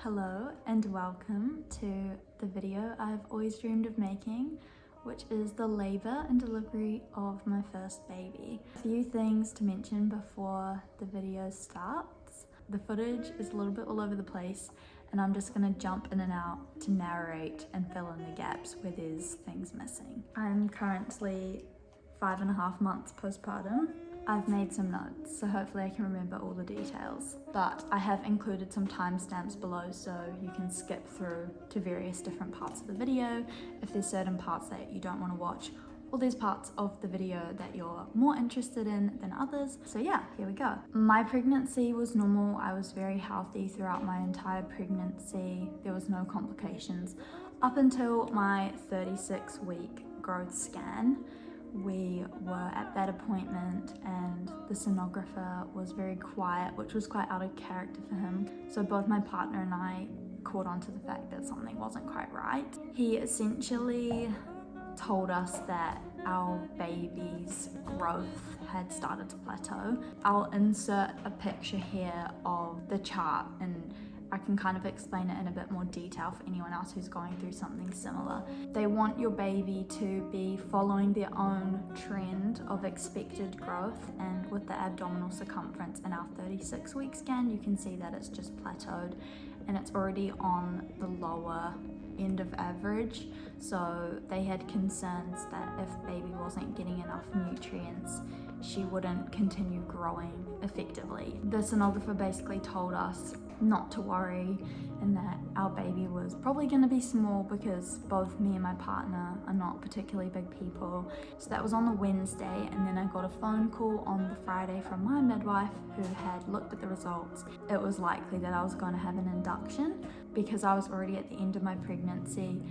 Hello and welcome to the video I've always dreamed of making, which is the labour and delivery of my first baby. A few things to mention before the video starts. The footage is a little bit all over the place and I'm just going to jump in and out to narrate and fill in the gaps where there's things missing. I'm currently 5.5 months postpartum. I've made some notes, so hopefully I can remember all the details. But I have included some timestamps below so you can skip through to various different parts of the video if there's certain parts that you don't want to watch, or there's parts of the video that you're more interested in than others. So yeah, here we go. My pregnancy was normal. I was very healthy throughout my entire pregnancy. There was no complications up until my 36-week growth scan. We were at that appointment and the sonographer was very quiet, which was quite out of character for him. So both my partner and I caught on to the fact that something wasn't quite right. He essentially told us that our baby's growth had started to plateau. I'll insert a picture here of the chart and I can kind of explain it in a bit more detail for anyone else who's going through something similar. They want your baby to be following their own trend of expected growth, and with the abdominal circumference in our 36-week scan, you can see that it's just plateaued and it's already on the lower end of average. So they had concerns that if baby wasn't getting enough nutrients, she wouldn't continue growing effectively. The sonographer basically told us not to worry and that our baby was probably going to be small because both me and my partner are not particularly big people. So that was on the Wednesday, and then I got a phone call on the Friday from my midwife who had looked at the results. It was likely that I was going to have an induction because I was already at the end of my pregnancy.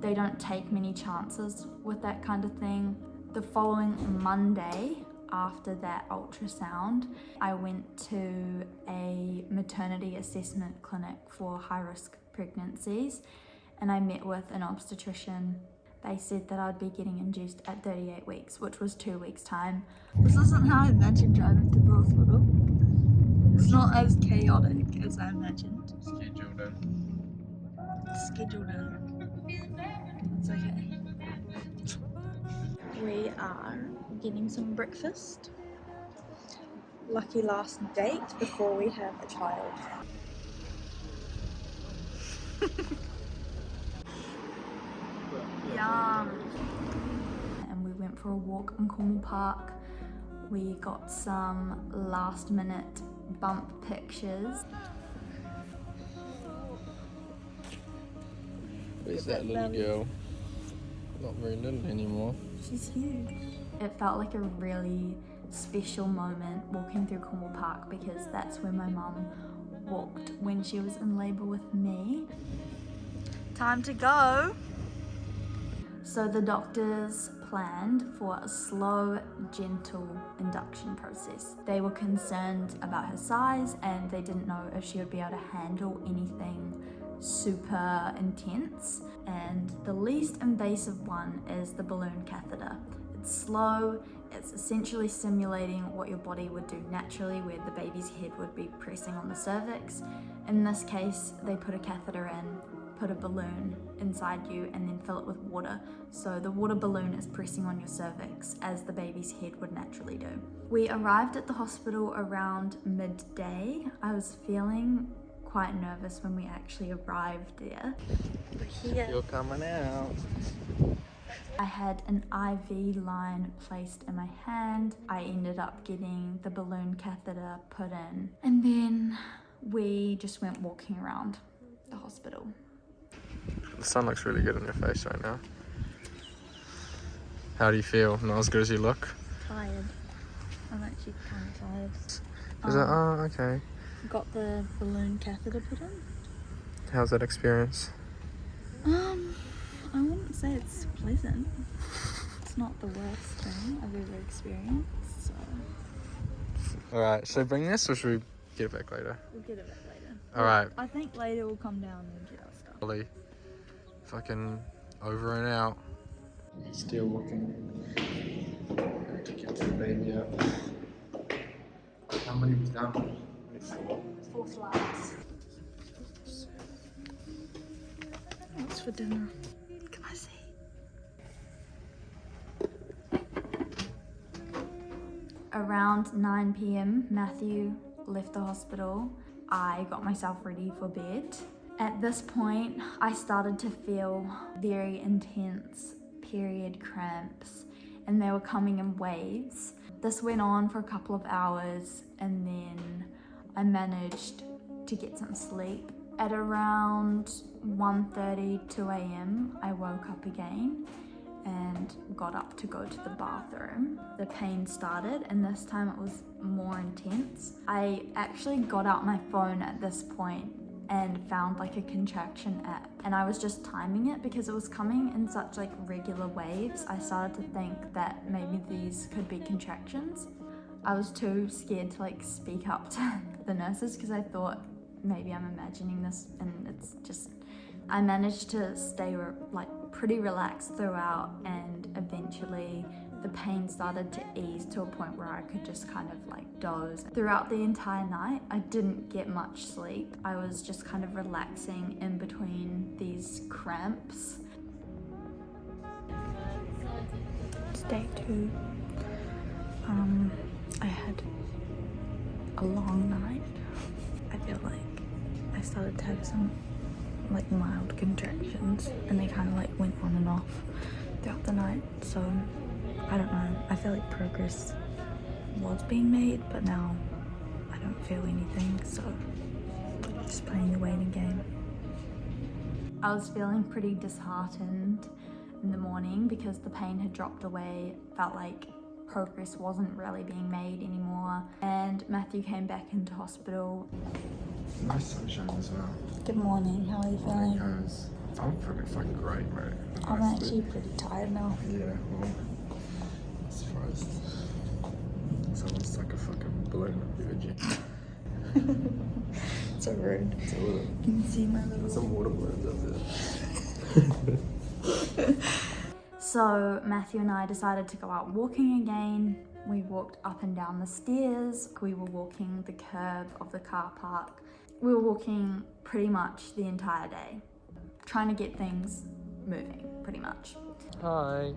They don't take many chances with that kind of thing. The following Monday, after that ultrasound, I went to a maternity assessment clinic for high-risk pregnancies and I met with an obstetrician. They said that I'd be getting induced at 38 weeks, which was 2 weeks' time. This isn't how I imagined driving to the hospital. It's not as chaotic as I imagined. Scheduled in. It's okay. We are getting some breakfast. Lucky last date before we have a child. Yum! And we went for a walk in Cornwall Park. We got some last minute bump pictures. Where's that little girl? Not very little anymore. She's huge. It felt like a really special moment walking through Cornwall Park because that's where my mum walked when she was in labour with me. Time to go! So the doctors planned for a slow, gentle induction process. They were concerned about her size and they didn't know if she would be able to handle anything super intense, and the least invasive one is the balloon catheter. It's slow, it's essentially simulating what your body would do naturally, where the baby's head would be pressing on the cervix. In this case, they put a catheter in, put a balloon inside you, and then fill it with water. So the water balloon is pressing on your cervix as the baby's head would naturally do. We arrived at the hospital around midday. I was feeling quite nervous when we actually arrived there. We're here. You're coming out. I had an IV line placed in my hand. I ended up getting the balloon catheter put in, and then we just went walking around the hospital. The sun looks really good on your face right now. How do you feel? Not as good as you look? Tired. I'm actually kind of tired. Is that, oh, okay. Got the balloon catheter put in. How's that experience? I wouldn't say it's pleasant. It's not the worst thing I've ever experienced, so. Alright, should I bring this or should we get it back later? We'll get it back later. Alright. I think later we'll come down and get our stuff. Really fucking over and out. Still walking. To get the baby out. How many was done? 4 flights. What's for dinner? Can I see? Around 9 p.m, Matthew left the hospital. I got myself ready for bed. At this point, I started to feel very intense period cramps, and they were coming in waves. This went on for a couple of hours, and then I managed to get some sleep. At around 1:30, 2 a.m, I woke up again and got up to go to the bathroom. The pain started, and this time it was more intense. I actually got out my phone at this point and found like a contraction app, and I was just timing it because it was coming in such like regular waves. I started to think that maybe these could be contractions. I was too scared to like speak up to the nurses because I thought maybe I'm imagining this, and it's just, I managed to stay like pretty relaxed throughout, and eventually the pain started to ease to a point where I could just kind of like doze. Throughout the entire night, I didn't get much sleep. I was just kind of relaxing in between these cramps. It's day 2. I had a long night. I feel like I started to have some like mild contractions, and they kind of like went on and off throughout the night. So I don't know, I feel like progress was being made, but now I don't feel anything, so just playing the waiting game. I was feeling pretty disheartened in the morning because the pain had dropped away. Felt like progress wasn't really being made anymore, and Matthew came back into hospital. Nice sunshine as well. Good morning, how are you feeling? Guys, I'm feeling fucking great, mate. I'm actually pretty tired now. Yeah, well, I'm surprised. Someone stuck a fucking balloon up your vagina. So rude. It's a little, Can you see my little... some water balloons up there. So Matthew and I decided to go out walking again. We walked up and down the stairs. We were walking the curb of the car park. We were walking pretty much the entire day, trying to get things moving, pretty much. Hi.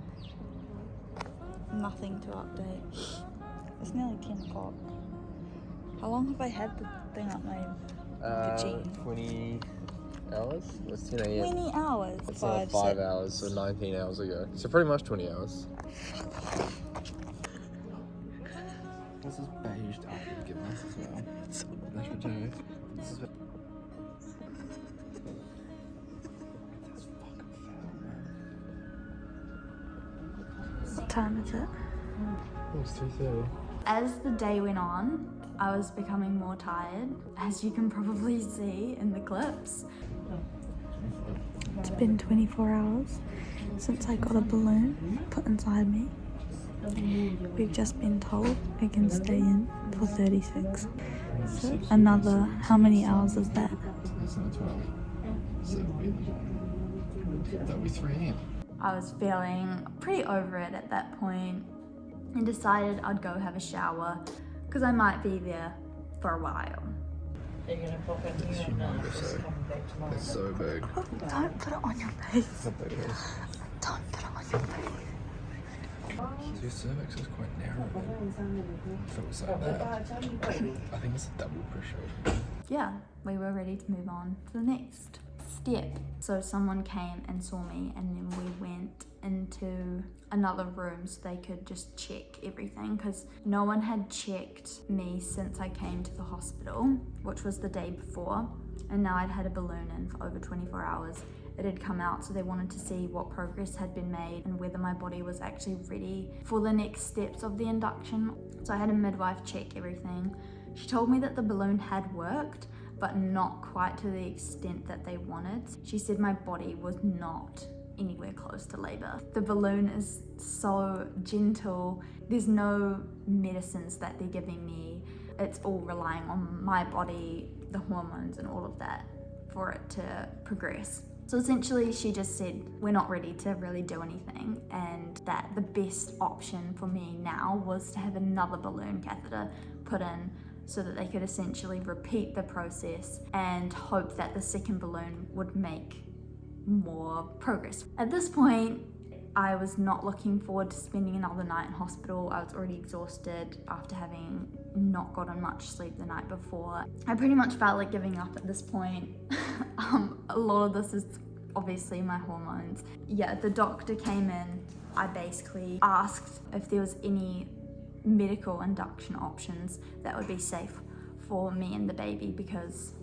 Nothing to update. It's nearly 10 o'clock. How long have I had the thing up my vagina? 20 hours? What's 10 a.m.? 20 hours. It's 5 hours, so 19 hours ago. So pretty much 20 hours. This is beige stuff you've given us as well. That's vagina. This is that's fucking foul, man. What time is it? Oh, it's 3:30. As the day went on, I was becoming more tired, as you can probably see in the clips. It's been 24 hours since I got a balloon put inside me. We've just been told it can stay in for 36. So another, how many hours is that? That's not 12. So that'll be 3 a.m. I was feeling pretty over it at that point and decided I'd go have a shower because I might be there for a while. Are you going to pop in It's here and humongous, just come back tomorrow? It's so big. Oh, don't put it on your face. How big it is. Don't put it on your face. Your cervix is quite narrow. If it was like that, I think it's a double pressure. Yeah, we were ready to move on to the next step. So someone came and saw me, and then we went into another room so they could just check everything, because no one had checked me since I came to the hospital, which was the day before, and now I'd had a balloon in for over 24 hours. It had come out, so they wanted to see what progress had been made and whether my body was actually ready for the next steps of the induction. So I had a midwife check everything. She told me that the balloon had worked, but not quite to the extent that they wanted. She said my body was not anywhere close to labor. The balloon is so gentle. There's no medicines that they're giving me. It's all relying on my body, the hormones and all of that for it to progress. So essentially she just said we're not ready to really do anything, and that the best option for me now was to have another balloon catheter put in so that they could essentially repeat the process and hope that the second balloon would make more progress. At this point, I was not looking forward to spending another night in hospital. I was already exhausted after having not gotten much sleep the night before. I pretty much felt like giving up at this point. A lot of this is obviously my hormones. Yeah, the doctor came in. I basically asked if there was any medical induction options that would be safe for me and the baby, because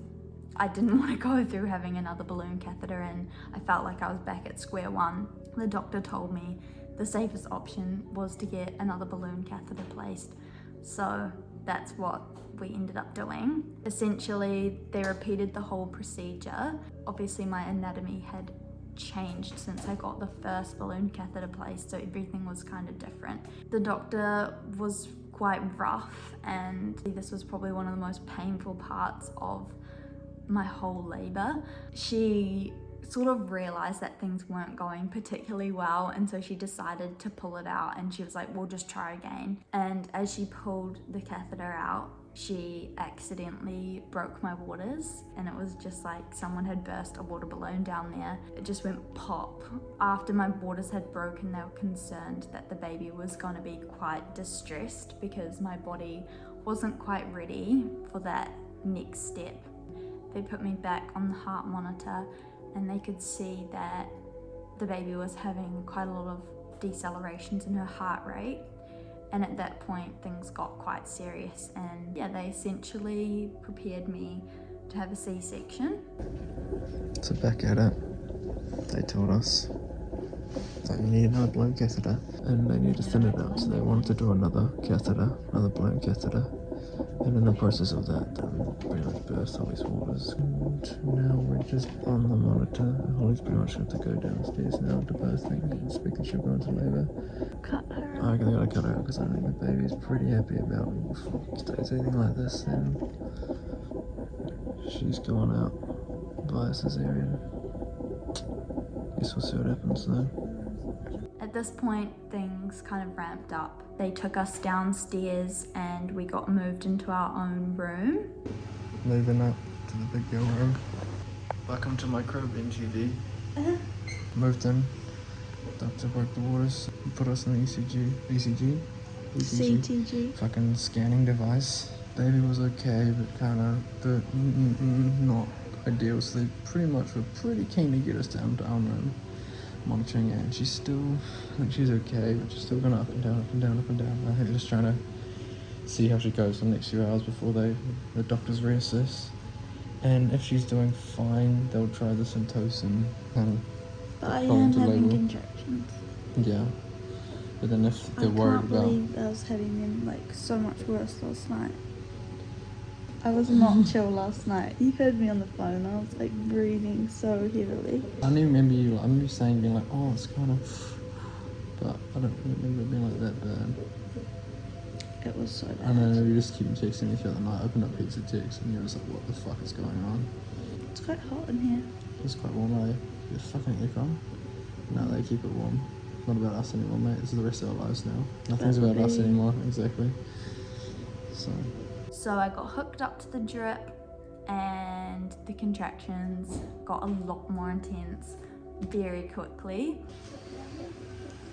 I didn't want to go through having another balloon catheter, and I felt like I was back at square one. The doctor told me the safest option was to get another balloon catheter placed. So that's what we ended up doing. Essentially, they repeated the whole procedure. Obviously, my anatomy had changed since I got the first balloon catheter placed, so everything was kind of different. The doctor was quite rough, and this was probably one of the most painful parts of my whole labor. She sort of realized that things weren't going particularly well, and so she decided to pull it out, and she was like, we'll just try again. And as she pulled the catheter out, she accidentally broke my waters, and it was just like someone had burst a water balloon down there. It just went pop. After my waters had broken, they were concerned that the baby was going to be quite distressed because my body wasn't quite ready for that next step. They put me back on the heart monitor, and they could see that the baby was having quite a lot of decelerations in her heart rate. And at that point, things got quite serious, and yeah, they essentially prepared me to have a C-section. So back at it, they told us that we need another balloon catheter, and they need to thin it out, so they wanted to do another catheter, another balloon catheter. And in the process of that, pretty much burst Holly's waters. And now we're just on the monitor. Holly's pretty much got to go downstairs now to birthing and expecting she'll go into labour. Cut her out. I reckon they gotta cut her out because I think the baby's pretty happy about it. If it stays anything like this, then she's going out via cesarean. Guess we'll see what happens though. At this point, things kind of ramped up. They took us downstairs and we got moved into our own room. Moving up to the big girl room. Welcome to my crib, NGD. Moved in. Doctor broke the waters. Put us in the ECG. CTG. Fucking scanning device. Baby was okay, but kind of not ideal. So they pretty much were pretty keen to get us down to our room, monitoring it, and she's still, I think she's okay, but she's still going up and down, up and down, up and down. I think they're just trying to see how she goes for the next few hours before the doctors reassess. And if she's doing fine, they'll try the syntocin and But I go am into having labour. contractions. Yeah. But then if I they're worried can't about... believe I was having them like so much worse last night. I was not chill last night. You heard me on the phone. I was like breathing so heavily. I don't even remember you, I remember you saying, being like, oh, it's kind of... But I don't remember it being like that bad. It was so bad. I know, you just keep texting me the other night, opened up heaps of texts, and you're just like, what the fuck is going on? It's quite hot in here. It's quite warm, eh? You fucking aircon? No, they keep it warm. Not about us anymore, mate. This is the rest of our lives now. Nothing's about us Baby. anymore, exactly. So I got hooked up to the drip, and the contractions got a lot more intense very quickly.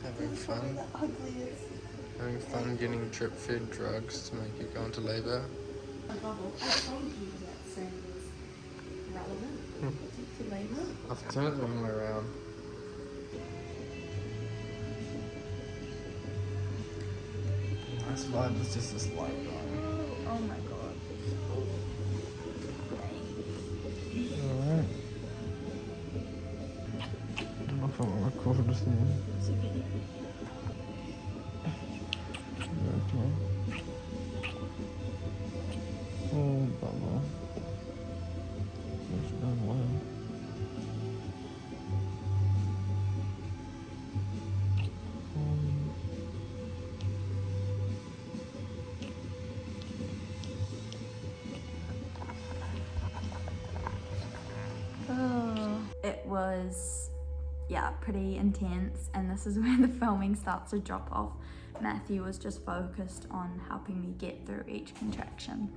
Having fun. Having fun getting drip-fed drugs to make you go into labour. I told you that saying was relevant to labour. I've turned it the wrong way around. Nice vibe, it's just this light vibe. Oh my god. Alright. I don't know if I want to record this thing. It's okay. Oh, bubble. It's done well. It was, yeah, pretty intense, and this is where the filming starts to drop off. Matthew was just focused on helping me get through each contraction.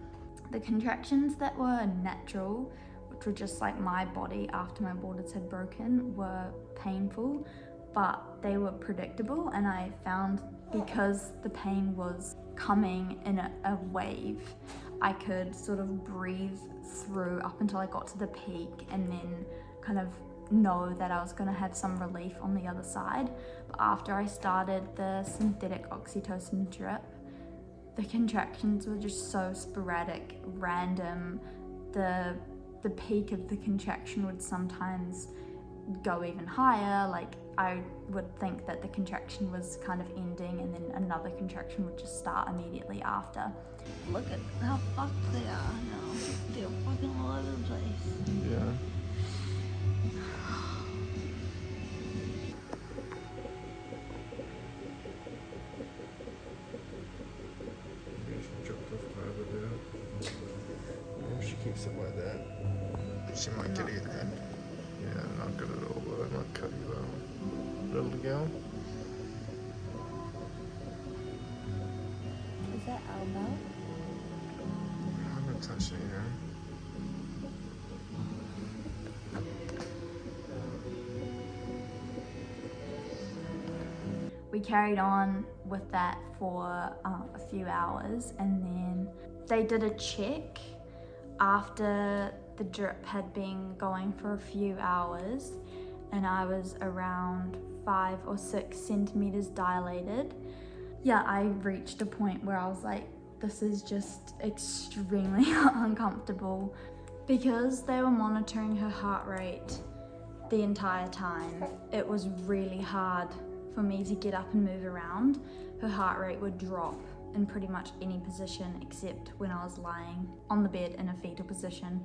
The contractions that were natural, which were just like my body after my borders had broken, were painful, but they were predictable, and I found because the pain was coming in a wave, I could sort of breathe through up until I got to the peak and then kind of know that I was going to have some relief on the other side. But after I started the synthetic oxytocin drip, the contractions were just so sporadic, random. The peak of the contraction would sometimes go even higher. Like I would think that the contraction was kind of ending and then another contraction would just start immediately after. Look at how fucked they are now. They're fucking all over the place. Yeah. She keeps it like that. She might get it then. Yeah, not good at all, but I might cut you out. Little girl. Is that elbow? I'm gonna touch it, you know. We carried on with that for a few hours, and then they did a check after the drip had been going for a few hours, and I was around 5 or 6 centimeters dilated. Yeah, I reached a point where I was like, this is just extremely uncomfortable, because they were monitoring her heart rate the entire time. It was really hard for me to get up and move around. Her heart rate would drop in pretty much any position except when I was lying on the bed in a fetal position.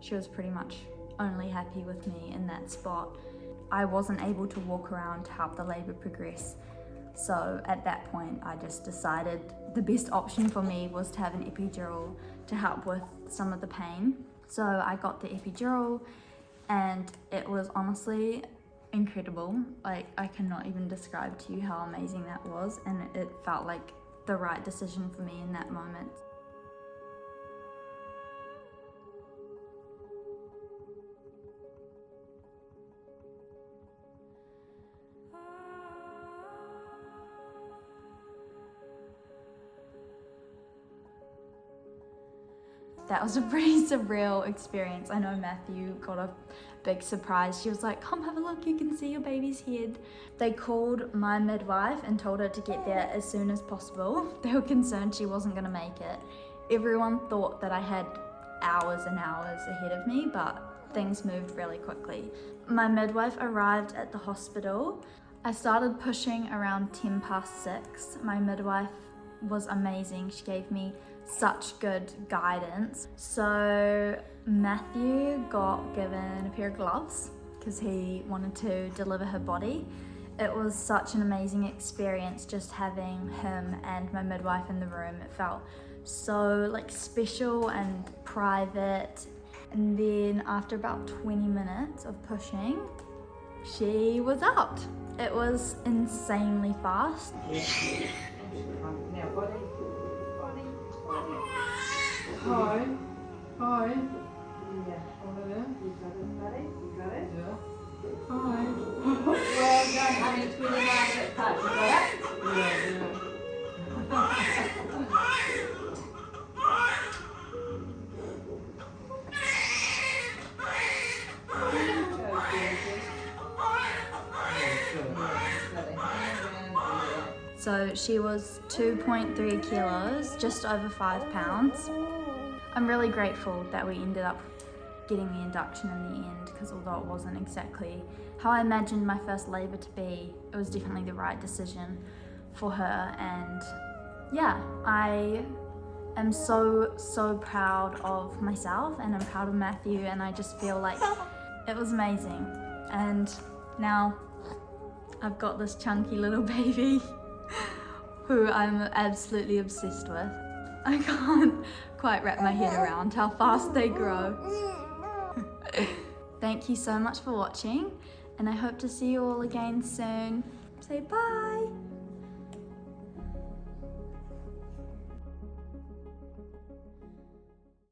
She was pretty much only happy with me in that spot. I wasn't able to walk around to help the labour progress. So at that point, I just decided the best option for me was to have an epidural to help with some of the pain. So I got the epidural, and it was honestly incredible. Like, I cannot even describe to you how amazing that was, and it felt like the right decision for me in that moment. That was a pretty surreal experience. I know Matthew got a big surprise. She was like, come have a look, you can see your baby's head. They called my midwife and told her to get there as soon as possible. They were concerned she wasn't gonna make it. Everyone thought that I had hours and hours ahead of me, but things moved really quickly. My midwife arrived at the hospital. I started pushing around 6:10. My midwife was amazing. She gave me such good guidance. So Matthew got given a pair of gloves because he wanted to deliver her body. It was such an amazing experience just having him and my midwife in the room. It felt so like special and private. And then after about 20 minutes of pushing, she was out. It was insanely fast. Now, body. Hi. Hi. Yeah. Over there. You got it, buddy? You got it? Yeah. Hi. Well done, honey. It's really nice to touch. You got it? Yeah. So she was 2.3 kilos, just over 5 pounds. I'm really grateful that we ended up getting the induction in the end, because although it wasn't exactly how I imagined my first labour to be, it was definitely the right decision for her. And yeah, I am so proud of myself, and I'm proud of Matthew, and I just feel like it was amazing. And now I've got this chunky little baby who I'm absolutely obsessed with. I can't quite wrap my head around how fast they grow. Thank you so much for watching, and I hope to see you all again soon. Say bye!